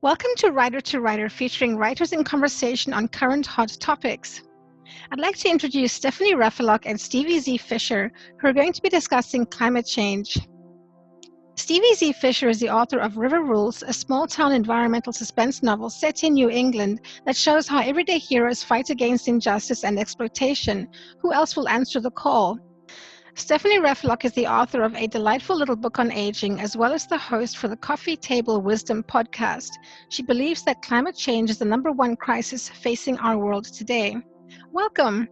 Welcome to Writer, featuring writers in conversation on current hot topics. I'd like to introduce Stephanie Raffelock and Stevie Z. Fischer, who are going to be discussing climate change. Stevie Z. Fischer is the author of River Rules, a small-town environmental suspense novel set in New England that shows how everyday heroes fight against injustice and exploitation. Who else will answer the call? Stephanie Raffelock is the author of a delightful little book on aging, as well as the host for the Coffee Table Wisdom podcast. She believes that climate change is the number one crisis facing our world today. Welcome.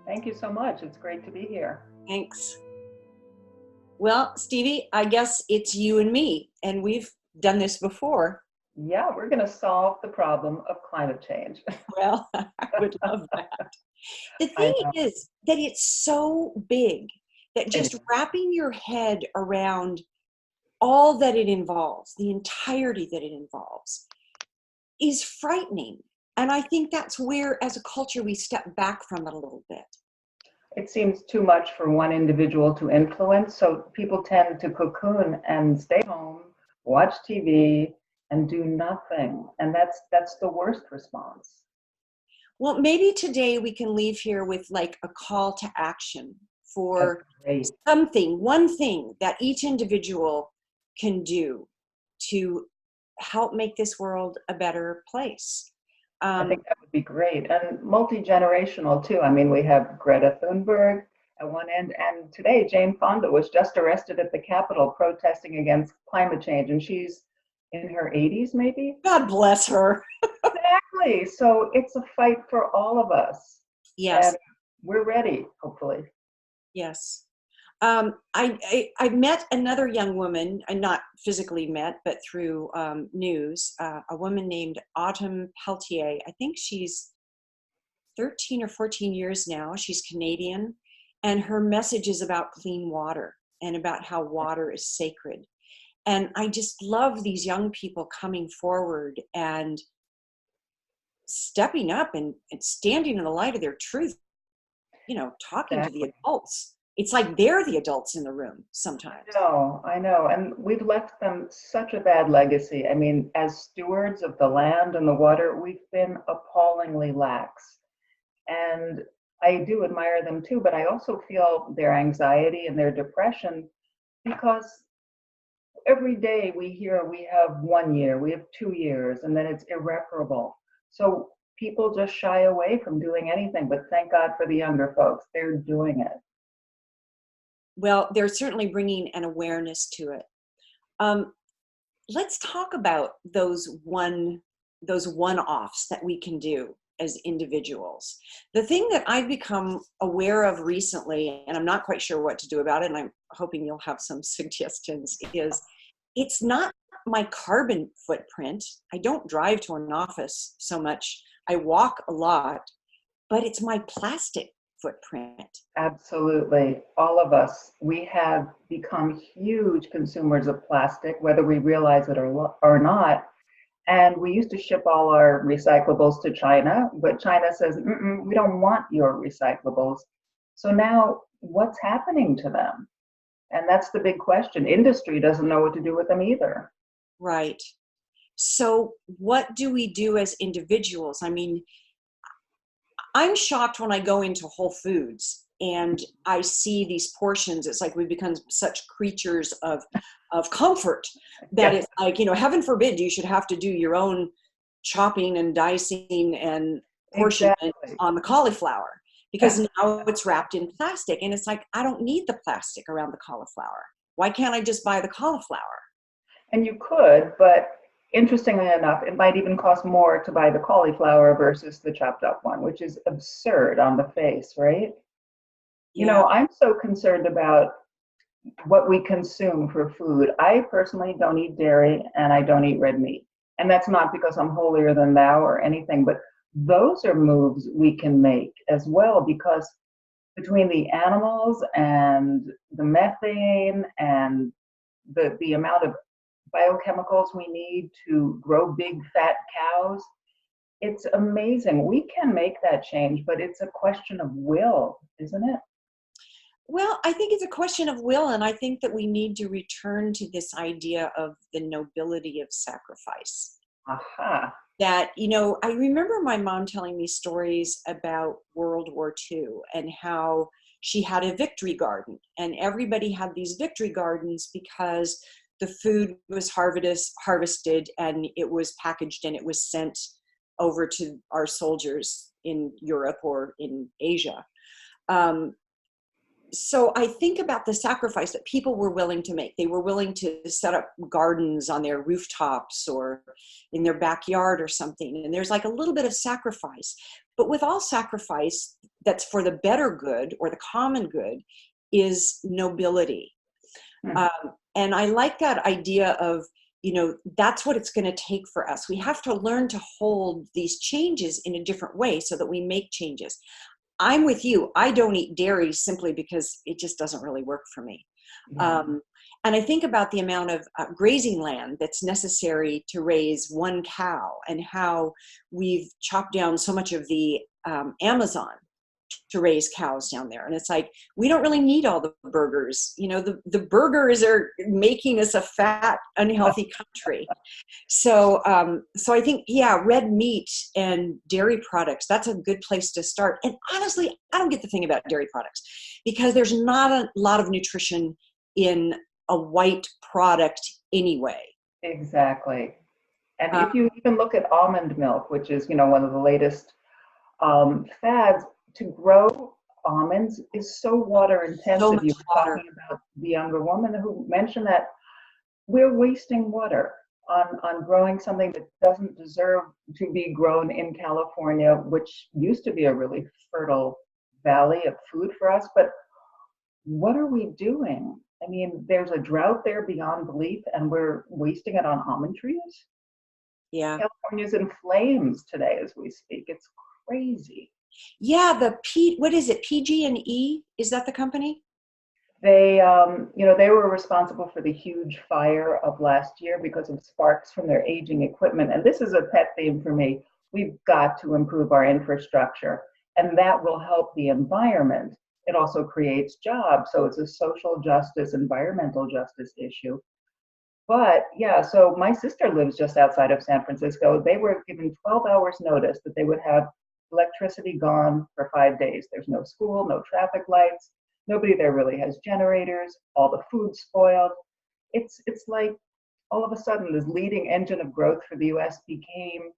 Thank you so much. It's great to be here. Thanks. Well, Stevie, I guess it's you and me, and we've done this before. Yeah, we're going to solve the problem of climate change. Well, I would love that. The thing is that it's so big that just wrapping your head around all that it involves, the entirety that it involves, is frightening. And I think that's where, as a culture, we step back from it a little bit. It seems too much for one individual to influence, so people tend to cocoon and stay home, watch TV, and do nothing. And that's the worst response. Well, maybe today we can leave here with like a call to action for something, one thing that each individual can do to help make this world a better place. I think that would be great, and multi-generational too. I mean, we have Greta Thunberg at one end, and today Jane Fonda was just arrested at the Capitol protesting against climate change, and she's in her 80s maybe? God bless her. Exactly. So it's a fight for all of us. Yes. And we're ready, hopefully. Yes. I met another young woman, I not physically met, but through news, a woman named Autumn Peltier. I think she's 13 or 14 years now. She's Canadian, and her message is about clean water and about how water is sacred. And I just love these young people coming forward and stepping up and standing in the light of their truth, talking to the adults. It's like they're the adults in the room sometimes. I know. And we've left them such a bad legacy. I mean, as stewards of the land and the water, we've been appallingly lax. And I do admire them too, but I also feel their anxiety and their depression because every day we hear we have 1 year, we have 2 years, and then it's irreparable. So people just shy away from doing anything, but thank God for the younger folks. They're doing it. Well, they're certainly bringing an awareness to it. Let's talk about those one-offs that we can do as individuals. The thing that I've become aware of recently, and I'm not quite sure what to do about it, and I'm hoping you'll have some suggestions, is it's not my carbon footprint. I don't drive to an office so much. I walk a lot, but it's my plastic footprint. Absolutely. All of us, we have become huge consumers of plastic, whether we realize it or not. And we used to ship all our recyclables to China, but China says, we don't want your recyclables. So now what's happening to them? And that's the big question. Industry doesn't know what to do with them either. Right. So what do we do as individuals? I mean, I'm shocked when I go into Whole Foods and I see these portions. It's like we've become such creatures of comfort that it's like, heaven forbid you should have to do your own chopping and dicing and portioning on the cauliflower because now it's wrapped in plastic. And it's like, I don't need the plastic around the cauliflower. Why can't I just buy the cauliflower? And you could, but interestingly enough, it might even cost more to buy the cauliflower versus the chopped up one, which is absurd on the face, right? Yeah. I'm so concerned about what we consume for food. I personally don't eat dairy and I don't eat red meat. And that's not because I'm holier than thou or anything, but those are moves we can make as well, because between the animals and the methane and the amount of biochemicals we need to grow big fat cows, it's amazing. We can make that change, but it's a question of will, isn't it? Well, I think it's a question of will, and I think that we need to return to this idea of the nobility of sacrifice. Aha. That, you know, I remember my mom telling me stories about World War II and how she had a victory garden, and everybody had these victory gardens because the food was harvested and it was packaged and it was sent over to our soldiers in Europe or in Asia. So I think about the sacrifice that people were willing to make. They were willing to set up gardens on their rooftops or in their backyard or something. And there's like a little bit of sacrifice. But with all sacrifice that's for the better good or the common good is nobility. And I like that idea of, you know, that's what it's going to take for us. We have to learn to hold these changes in a different way so that we make changes. I'm with you. I don't eat dairy simply because it just doesn't really work for me. Yeah. And I think about the amount of grazing land that's necessary to raise one cow and how we've chopped down so much of the Amazon to raise cows down there. And it's like, we don't really need all the burgers. You know, the burgers are making us a fat, unhealthy country. So I think, yeah, red meat and dairy products, that's a good place to start. And honestly, I don't get the thing about dairy products because there's not a lot of nutrition in a white product anyway. Exactly. And if you even look at almond milk, which is, you know, one of the latest fads, to grow almonds is so water intensive. So much You were water. talking about the younger woman who mentioned that we're wasting water on growing something that doesn't deserve to be grown in California, which used to be a really fertile valley of food for us. But what are we doing? I mean, there's a drought there beyond belief, and we're wasting it on almond trees. Yeah. California's in flames today as we speak. It's crazy. Yeah, what is it? PG&E? Is that the company? They, you know, they were responsible for the huge fire of last year because of sparks from their aging equipment. And this is a pet theme for me. We've got to improve our infrastructure, and that will help the environment. It also creates jobs. So it's a social justice, environmental justice issue. But yeah, so my sister lives just outside of San Francisco. They were given 12 hours notice that they would have electricity gone for 5 days. There's no school, no traffic lights. Nobody there really has generators. All the food's spoiled. It's like all of a sudden this leading engine of growth for the US became,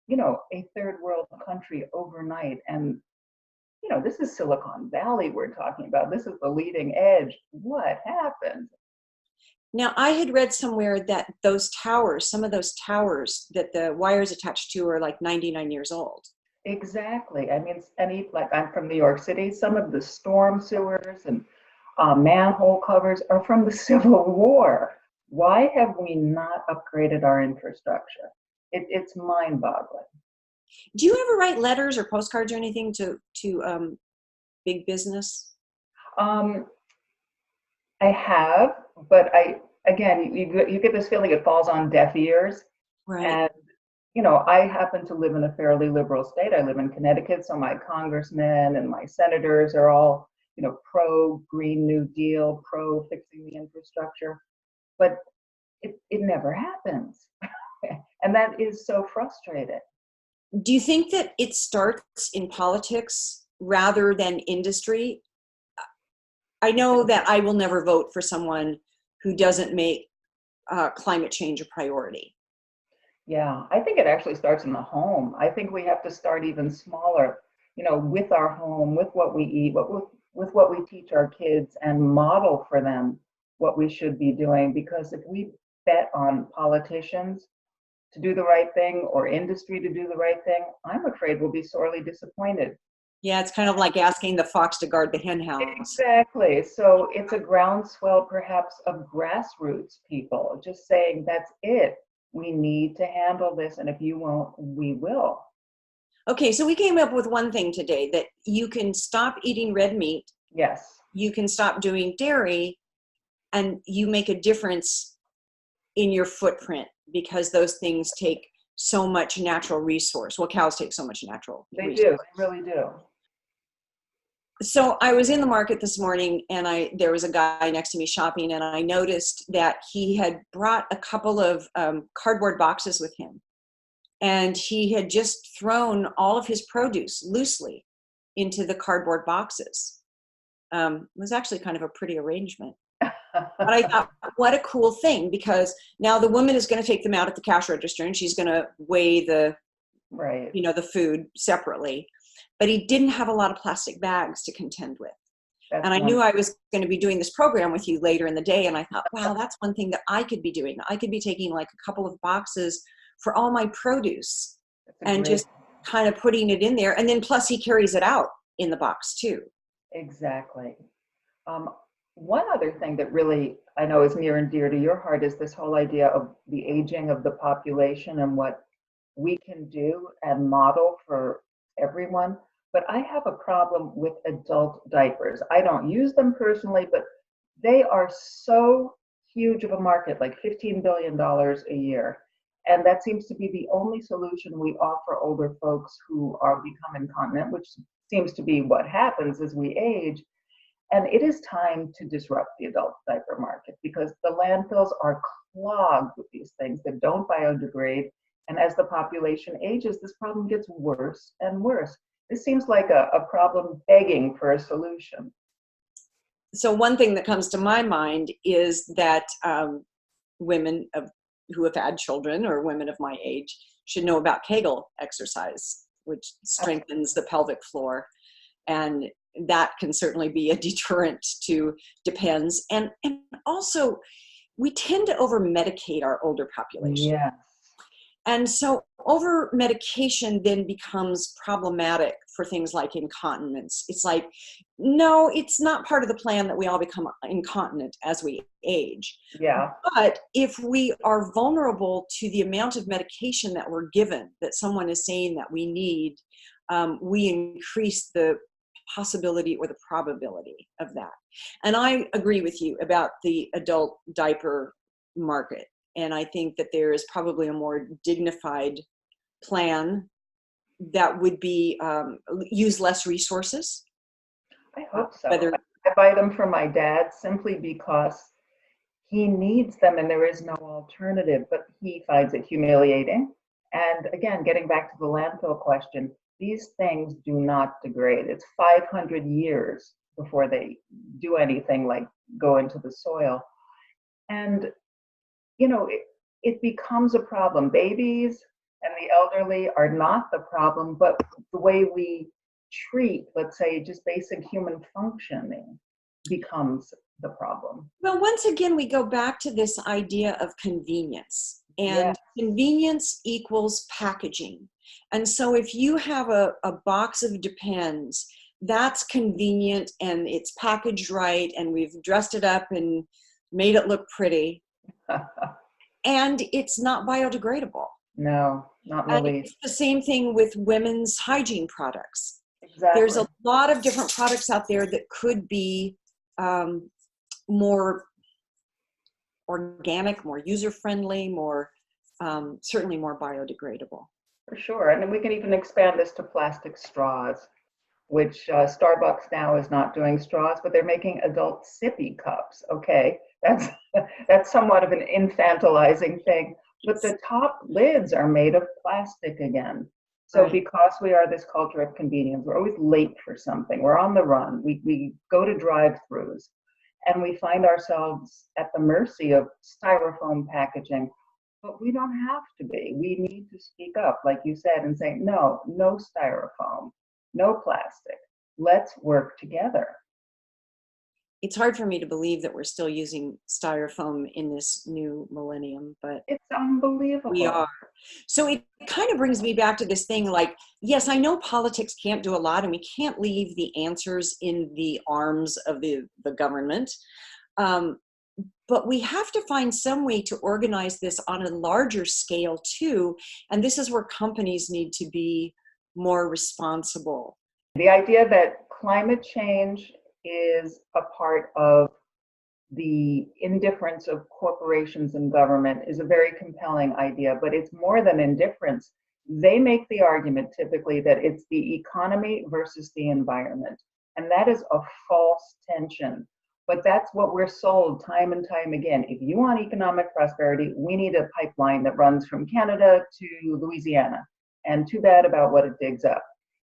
you know, a third world country overnight. And, you know, this is Silicon Valley we're talking about. This is the leading edge. What happened? Now, I had read somewhere that those towers, some of those towers that the wires attached to are like 99 years old. Exactly. I mean, like I'm from New York City, some of the storm sewers and manhole covers are from the Civil War. Why have we not upgraded our infrastructure? It's mind-boggling. Do you ever write letters or postcards or anything to big business? I have, but again, you get this feeling it falls on deaf ears. Right. And you know, I happen to live in a fairly liberal state. I live in Connecticut, so my congressmen and my senators are all, you know, pro Green New Deal, pro fixing the infrastructure, but it never happens. And that is so frustrating. Do you think that it starts in politics rather than industry? I know that I will never vote for someone who doesn't make climate change a priority. Yeah, I think it actually starts in the home. I think we have to start even smaller, you know, with our home, with what we eat, with what we teach our kids, and model for them what we should be doing. Because if we bet on politicians to do the right thing or industry to do the right thing, I'm afraid we'll be sorely disappointed. Yeah, it's kind of like asking the fox to guard the hen house. Exactly. So it's a groundswell perhaps of grassroots people just saying, that's it. We need to handle this, and if you won't, we will. Okay, so we came up with one thing today, that you can stop eating red meat. Yes. You can stop doing dairy, and you make a difference in your footprint because those things take so much natural resource. Well, cows take so much natural resource. They do. They really do. So I was in the market this morning, and there was a guy next to me shopping, and I noticed that he had brought a couple of cardboard boxes with him, and he had just thrown all of his produce loosely into the cardboard boxes. It was actually kind of a pretty arrangement. But I thought, what a cool thing, because now the woman is going to take them out at the cash register, and she's going to weigh the Right. the food separately. But he didn't have a lot of plastic bags to contend with. That's And I wonderful. knew I was going to be doing this program with you later in the day. And I thought, wow, that's one thing that I could be doing. I could be taking like a couple of boxes for all my produce and just kind of putting it in there. And then plus he carries it out in the box too. Exactly. One other thing that really I know is near and dear to your heart is this whole idea of the aging of the population and what we can do and model for everyone. But I have a problem with adult diapers. I don't use them personally, but they are so huge of a market, like $15 billion a year. And that seems to be the only solution we offer older folks who are become incontinent, which seems to be what happens as we age. And it is time to disrupt the adult diaper market because the landfills are clogged with these things that don't biodegrade. And as the population ages, this problem gets worse and worse. This seems like a problem begging for a solution. So one thing that comes to my mind is that women who have had children or women of my age should know about Kegel exercise, which strengthens the pelvic floor. And that can certainly be a deterrent to depends. And also, we tend to over-medicate our older population. Yes. And so over-medication then becomes problematic for things like incontinence. It's like, no, it's not part of the plan that we all become incontinent as we age. Yeah. But if we are vulnerable to the amount of medication that we're given, that someone is saying that we need, we increase the possibility or the probability of that. And I agree with you about the adult diaper market. And I think that there is probably a more dignified plan that would be use less resources. I hope so. I buy them for my dad simply because he needs them and there is no alternative, but he finds it humiliating. And again, getting back to the landfill question, these things do not degrade. It's 500 years before they do anything like go into the soil. And, you know, it becomes a problem. Babies and the elderly are not the problem, but the way we treat, let's say, just basic human functioning becomes the problem. Well, once again, we go back to this idea of convenience. And convenience equals packaging. And so if you have a box of Depends, that's convenient and it's packaged right and we've dressed it up and made it look pretty. And it's not biodegradable. No, not in the least. It's the same thing with women's hygiene products. Exactly. There's a lot of different products out there that could be more organic, more user-friendly, more certainly more biodegradable. For sure. And then we can even expand this to plastic straws, which Starbucks now is not doing straws, but they're making adult sippy cups. Okay, that's somewhat of an infantilizing thing. But the top lids are made of plastic again. So Right. Because we are this culture of convenience, we're always late for something. We're on the run. We go to drive-thrus, and we find ourselves at the mercy of styrofoam packaging. But we don't have to be. We need to speak up, like you said, and say, no styrofoam, no plastic. Let's work together. It's hard for me to believe that we're still using styrofoam in this new millennium, but it's unbelievable. We are. So it kind of brings me back to this thing like, yes, I know politics can't do a lot and we can't leave the answers in the arms of the government. But we have to find some way to organize this on a larger scale too. And this is where companies need to be more responsible. The idea that climate change is a part of the indifference of corporations and government is a very compelling idea, but it's more than indifference. They make the argument typically that it's the economy versus the environment. And that is a false tension. But that's what we're sold time and time again. If you want economic prosperity, we need a pipeline that runs from Canada to Louisiana. And too bad about what it digs up.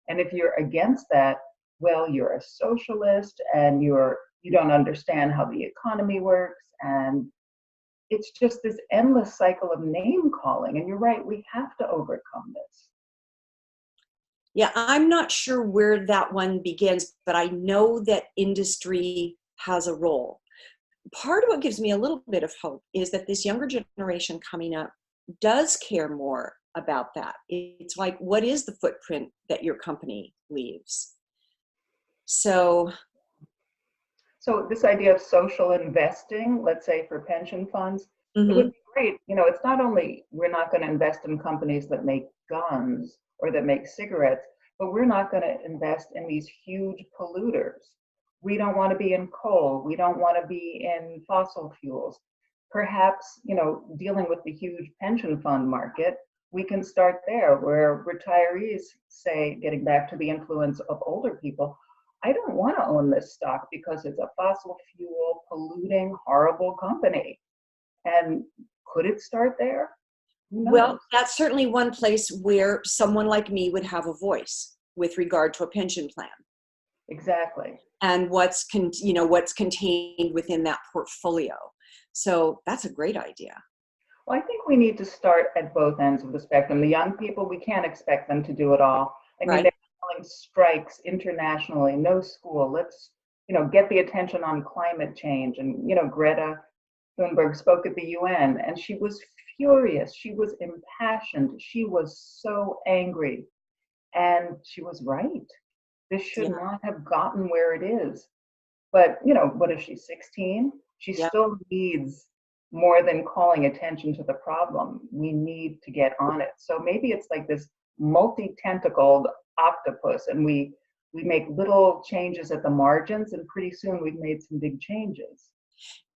And if you're against that, well, you're a socialist and you don't understand how the economy works. And it's just this endless cycle of name calling. And you're right, we have to overcome this. Yeah, I'm not sure where that one begins, but I know that industry has a role. Part of what gives me a little bit of hope is that this younger generation coming up does care more about that. It's like, what is the footprint that your company leaves? So this idea of social investing, let's say for pension funds, mm-hmm. It would be great. It's not only we're not going to invest in companies that make guns or that make cigarettes, but we're not going to invest in these huge polluters. We don't want to be in coal. We don't want to be in fossil fuels. Perhaps, dealing with the huge pension fund market, we can start there where retirees say, getting back to the influence of older people, I don't want to own this stock because it's a fossil fuel polluting, horrible company. And could it start there? Well, that's certainly one place where someone like me would have a voice with regard to a pension plan. Exactly. And what's contained within that portfolio. So that's a great idea. Well, I think we need to start at both ends of the spectrum. The young people, we can't expect them to do it all. I mean, they're calling strikes internationally, no school. Let's, get the attention on climate change. And, Greta Thunberg spoke at the UN and she was furious. She was impassioned. She was so angry. And she was right. This should not have gotten where it is. But, what is she, 16? She still needs more than calling attention to the problem. We need to get on it. So maybe it's like this multi-tentacled octopus and we make little changes at the margins and pretty soon we've made some big changes.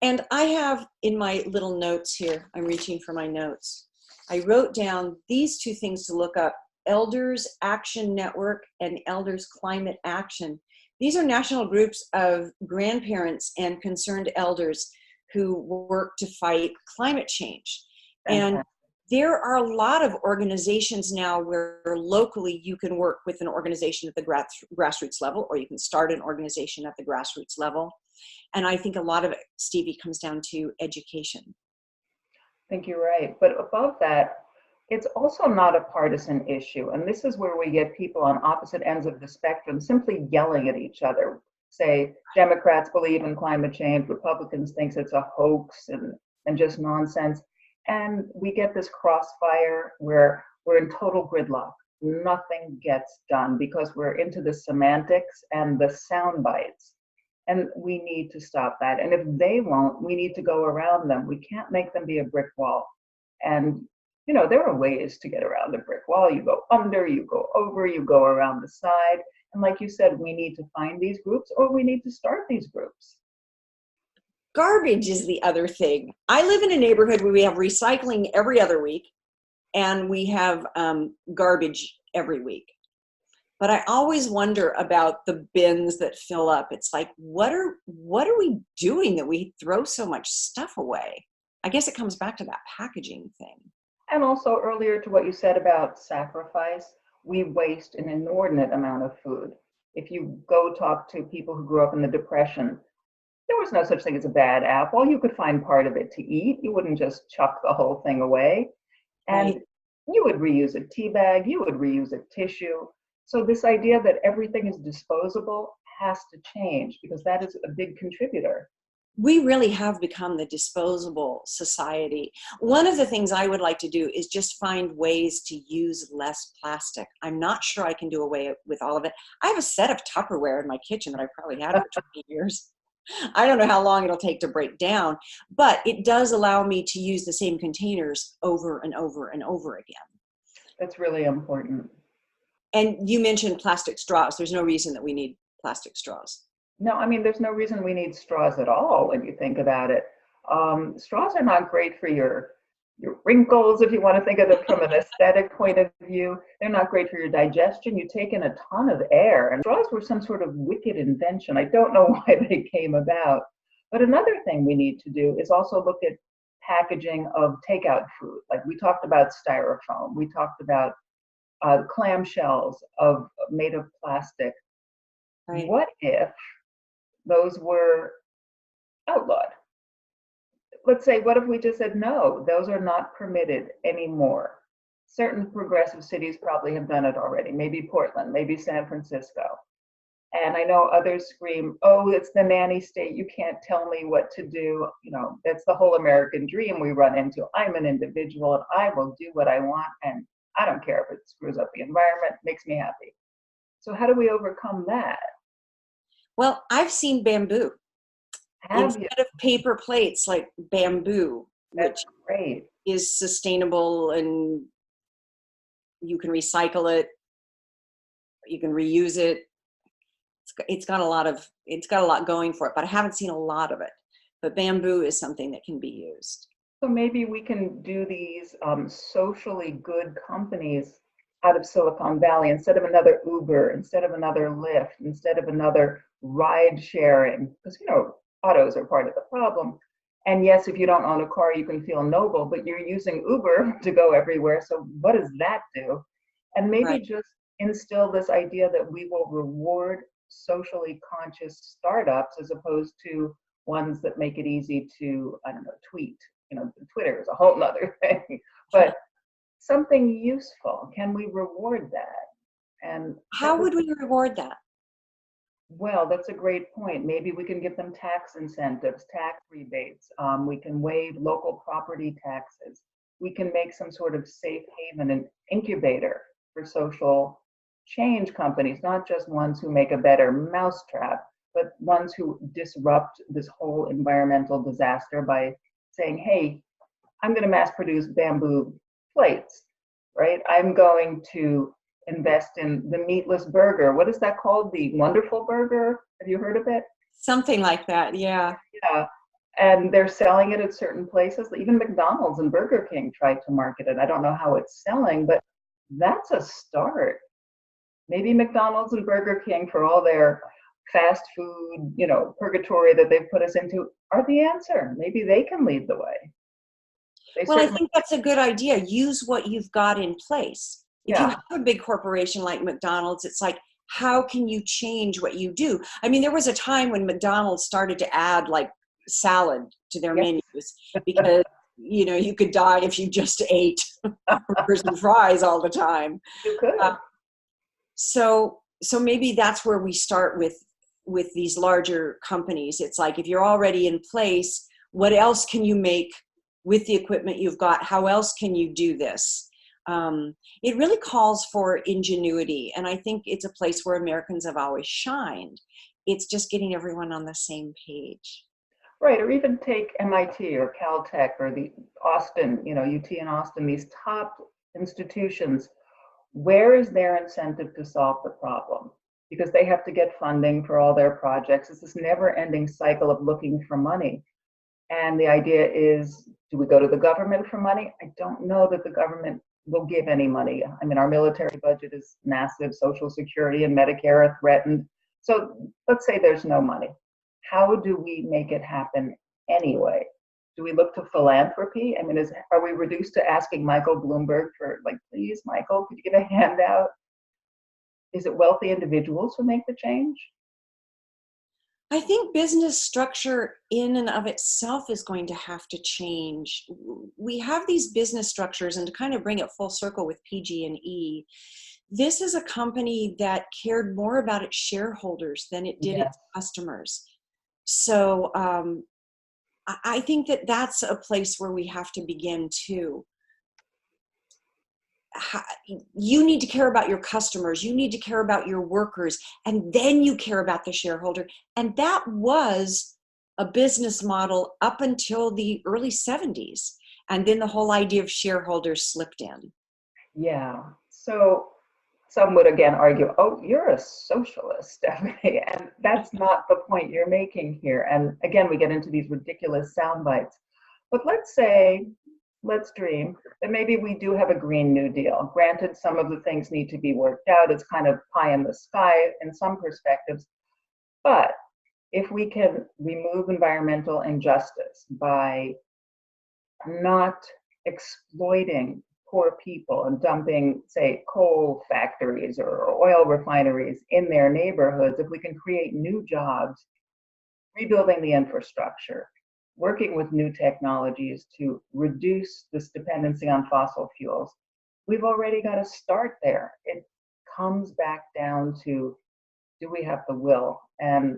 And I have in my little notes here, I'm reaching for my notes. I wrote down these two things to look up: Elders Action Network and Elders Climate Action. These are national groups of grandparents and concerned elders who work to fight climate change. And there are a lot of organizations now where locally you can work with an organization at the grassroots level, or you can start an organization at the grassroots level. And I think a lot of it, Stevie, comes down to education. I think you're right. But above that, it's also not a partisan issue. And this is where we get people on opposite ends of the spectrum simply yelling at each other. Say, Democrats believe in climate change, Republicans think it's a hoax and just nonsense. And we get this crossfire where we're in total gridlock. Nothing gets done because we're into the semantics and the sound bites. And we need to stop that. And if they won't, we need to go around them. We can't make them be a brick wall. And there are ways to get around a brick wall. You go under, you go over, you go around the side. And like you said, we need to find these groups or we need to start these groups. Garbage is the other thing. I live in a neighborhood where we have recycling every other week and we have garbage every week. But I always wonder about the bins that fill up. It's like, what are we doing that we throw so much stuff away? I guess it comes back to that packaging thing. And also earlier to what you said about sacrifice, we waste an inordinate amount of food. If you go talk to people who grew up in the Depression, there was no such thing as a bad apple. You could find part of it to eat. You wouldn't just chuck the whole thing away. And you would reuse a tea bag, you would reuse a tissue. So this idea that everything is disposable has to change because that is a big contributor. We really have become the disposable society. One of the things I would like to do is just find ways to use less plastic. I'm not sure I can do away with all of it. I have a set of Tupperware in my kitchen that I've probably had for 20 years. I don't know how long it'll take to break down, but it does allow me to use the same containers over and over and over again. That's really important. And you mentioned plastic straws. There's no reason that we need plastic straws. No, I mean, there's no reason we need straws at all when you think about it. Straws are not great for your your wrinkles, if you want to think of it from an aesthetic point of view. They're not great for your digestion. You take in a ton of air, and straws were some sort of wicked invention. I don't know why they came about. But another thing we need to do is also look at packaging of takeout food. Like we talked about styrofoam, we talked about clamshells made of plastic. Right. What if those were outlawed? Let's say, what if we just said, no, those are not permitted anymore? Certain progressive cities probably have done it already, maybe Portland, maybe San Francisco. And I know others scream, oh, it's the nanny state, you can't tell me what to do. You know, that's the whole American dream we run into. I'm an individual and I will do what I want, and I don't care if it screws up the environment, makes me happy. So how do we overcome that? Well, I've seen bamboo. Have you? Instead of paper plates, like bamboo, That's which great. is sustainable and you can recycle it, you can reuse it. It's got a lot going for it, but I haven't seen a lot of it. But bamboo is something that can be used. So maybe we can do these socially good companies out of Silicon Valley instead of another Uber, instead of another Lyft, instead of another ride sharing, because, you know, autos are part of the problem. And yes, if you don't own a car, you can feel noble, but you're using Uber to go everywhere. So what does that do? And maybe Right. just instill this idea that we will reward socially conscious startups as opposed to ones that make it easy to, I don't know, tweet. You know, Twitter is a whole nother thing, but something useful. Can we reward that? And How would we reward that? well, that's a great point. Maybe we can give them tax incentives, tax rebates. We can waive local property taxes. We can make some sort of safe haven and incubator for social change companies, not just ones who make a better mousetrap, but ones who disrupt this whole environmental disaster by saying, hey, I'm going to mass produce bamboo plates, right? I'm going to invest in the meatless burger. What is that called? The Wonderful Burger? Have you heard of it? Something like that, yeah. Yeah. And they're selling it at certain places. Even McDonald's and Burger King tried to market it. I don't know how it's selling, but that's a start. Maybe McDonald's and Burger King, for all their fast food, you know, purgatory that they've put us into, are the answer. Maybe they can lead the way. Well, I think that's a good idea. Use what you've got in place. If you Yeah. have a big corporation like McDonald's, it's like, how can you change what you do? I mean, there was a time when McDonald's started to add like salad to their Yes. menus because, you know, you could die if you just ate burgers and fries all the time. You could. So maybe that's where we start with these larger companies. It's like, if you're already in place, what else can you make with the equipment you've got? How else can you do this? It really calls for ingenuity, and I think it's a place where Americans have always shined. It's just getting everyone on the same page. Right, or even take MIT or Caltech or the Austin, you know, UT in Austin, these top institutions. Where is their incentive to solve the problem? Because they have to get funding for all their projects. It's this never-ending cycle of looking for money. And the idea is, do we go to the government for money? I don't know that the government will give any money. I mean, our military budget is massive, Social Security and Medicare are threatened. So let's say there's no money. How do we make it happen anyway? Do we look to philanthropy? I mean, are we reduced to asking Michael Bloomberg for, like, please, Michael, could you give a handout? Is it wealthy individuals who make the change? I think business structure in and of itself is going to have to change. We have these business structures, and to kind of bring it full circle with PG&E, this is a company that cared more about its shareholders than it did its customers. So I think that that's a place where we have to begin too. You need to care about your customers, you need to care about your workers, and then you care about the shareholder. And that was a business model up until the early 70s. And then the whole idea of shareholders slipped in. Yeah. So some would again argue, oh, you're a socialist, Stephanie. And that's not the point you're making here. And again, we get into these ridiculous sound bites. But let's say let's dream that maybe we do have a Green New Deal. Granted, some of the things need to be worked out. It's kind of pie in the sky in some perspectives. But if we can remove environmental injustice by not exploiting poor people and dumping, say, coal factories or oil refineries in their neighborhoods, if we can create new jobs, rebuilding the infrastructure, working with new technologies to reduce this dependency on fossil fuels, we've already got to start there. It comes back down to, do we have the will? And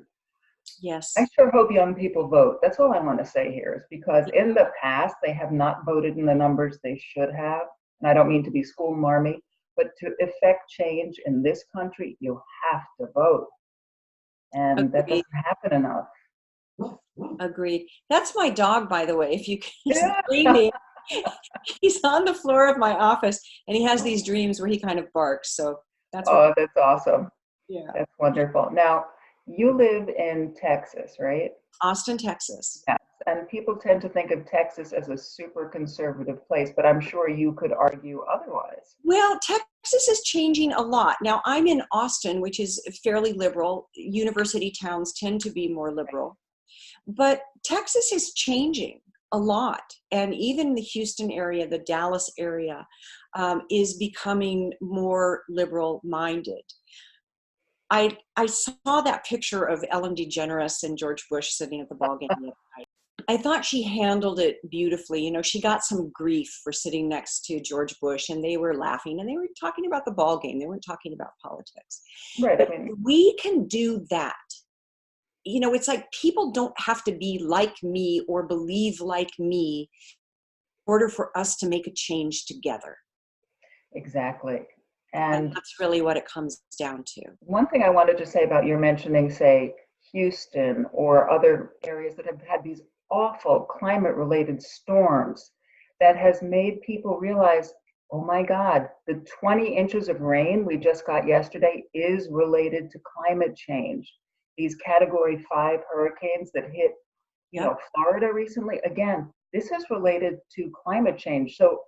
Yes. I sure hope young people vote. That's all I want to say here, is because in the past, they have not voted in the numbers they should have. And I don't mean to be school marmy, but to effect change in this country, you have to vote. And that doesn't happen enough. Agreed. That's my dog, by the way. If you can Yeah. see me, he's on the floor of my office, and he has these dreams where he kind of barks. So that's Oh, that's awesome. Yeah. That's wonderful. Now, you live in Texas, right? Austin, Texas. Yes. And people tend to think of Texas as a super conservative place, but I'm sure you could argue otherwise. Well, Texas is changing a lot. Now, I'm in Austin, which is fairly liberal. University towns tend to be more liberal. But Texas is changing a lot. And even the Houston area, the Dallas area, is becoming more liberal minded. I saw that picture of Ellen DeGeneres and George Bush sitting at the ball game the other night. I thought she handled it beautifully. You know, she got some grief for sitting next to George Bush, and they were laughing, and they were talking about the ball game. They weren't talking about politics. Right. But we can do that. You know, it's like people don't have to be like me or believe like me in order for us to make a change together. Exactly. And that's really what it comes down to. One thing I wanted to say about your mentioning, say, Houston or other areas that have had these awful climate-related storms, that has made people realize, oh my God, the 20 inches of rain we just got yesterday is related to climate change. These Category 5 hurricanes that hit, Florida recently, again, this is related to climate change. So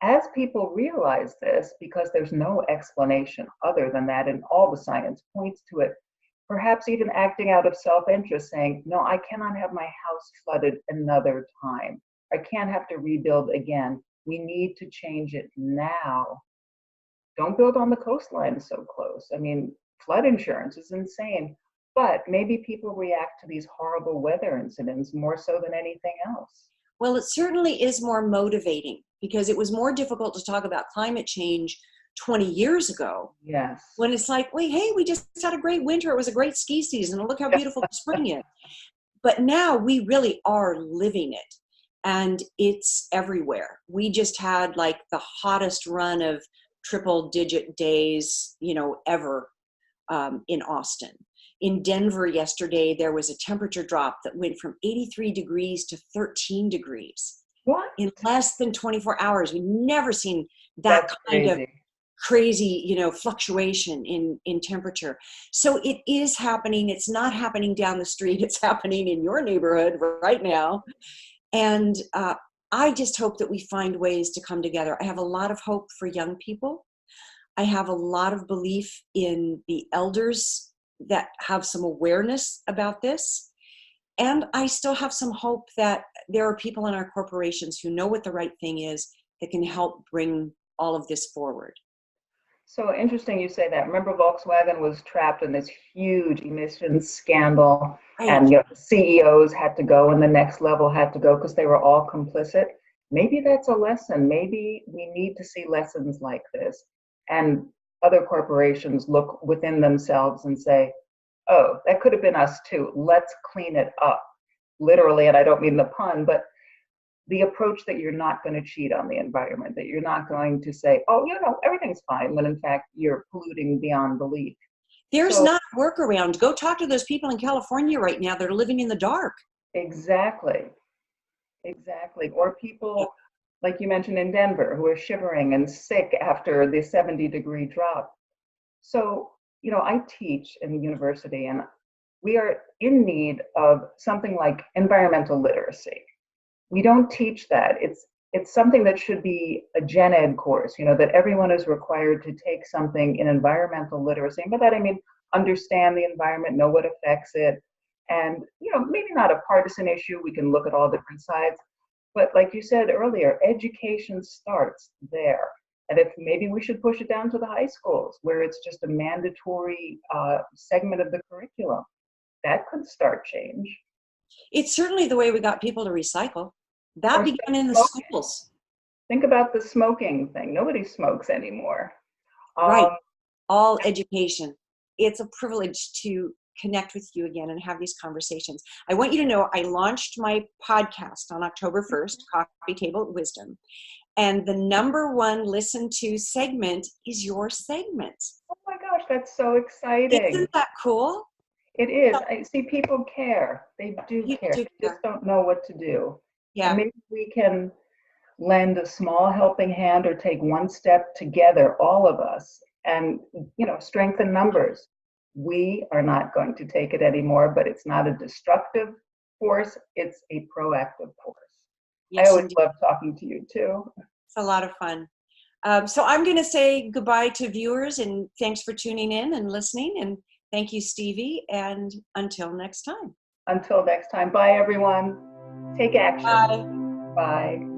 as people realize this, because there's no explanation other than that, and all the science points to it, perhaps even acting out of self-interest, saying, no, I cannot have my house flooded another time. I can't have to rebuild again. We need to change it now. Don't build on the coastline so close. I mean, flood insurance is insane, but maybe people react to these horrible weather incidents more so than anything else. Well, it certainly is more motivating, because it was more difficult to talk about climate change 20 years ago. Yes. When it's like, wait, hey, we just had a great winter. It was a great ski season. And look how beautiful the spring is. But now we really are living it. And it's everywhere. We just had like the hottest run of triple digit days, ever in Austin. In Denver yesterday, there was a temperature drop that went from 83 degrees to 13 degrees. What? In less than 24 hours. We've never seen that kind of crazy, fluctuation in temperature. So it is happening. It's not happening down the street. It's happening in your neighborhood right now. And I just hope that we find ways to come together. I have a lot of hope for young people. I have a lot of belief in the elders that have some awareness about this. And I still have some hope that there are people in our corporations who know what the right thing is that can help bring all of this forward. So interesting you say that. Remember, Volkswagen was trapped in this huge emissions scandal, Right. And CEOs had to go and the next level had to go because they were all complicit. Maybe that's a lesson. Maybe we need to see lessons like this. And other corporations look within themselves and say, oh, that could have been us too. Let's clean it up. Literally, and I don't mean the pun, but the approach that you're not going to cheat on the environment, that you're not going to say, oh, everything's fine, when in fact you're polluting beyond belief. There's not a workaround. Go talk to those people in California right now that are living in the dark. Exactly. Or people, like you mentioned in Denver, who are shivering and sick after the 70-degree drop. So, I teach in the university, and we are in need of something like environmental literacy. We don't teach that. It's it's something that should be a gen ed course, that everyone is required to take something in environmental literacy. And by that I mean understand the environment, know what affects it, and maybe not a partisan issue. We can look at all different sides, but like you said earlier, education starts there. And if maybe we should push it down to the high schools where it's just a mandatory segment of the curriculum. That could start change. It's certainly the way we got people to recycle. That began in the schools. Think about the smoking thing. Nobody smokes anymore. Right. All education. It's a privilege to connect with you again and have these conversations. I want you to know I launched my podcast on October 1st, Coffee Table Wisdom. And the #1 listened to segment is your segment. Oh my gosh, that's so exciting. Isn't that cool? It is. I see people care. They do care. They just don't know what to do. Yeah. And maybe we can lend a small helping hand or take one step together, all of us, and strengthen numbers. We are not going to take it anymore, but it's not a destructive force. It's a proactive force. Yes, I always love talking to you too. It's a lot of fun. So I'm going to say goodbye to viewers and thanks for tuning in and listening. And thank you, Stevie. And until next time. Until next time. Bye, everyone. Take action. Bye. Bye.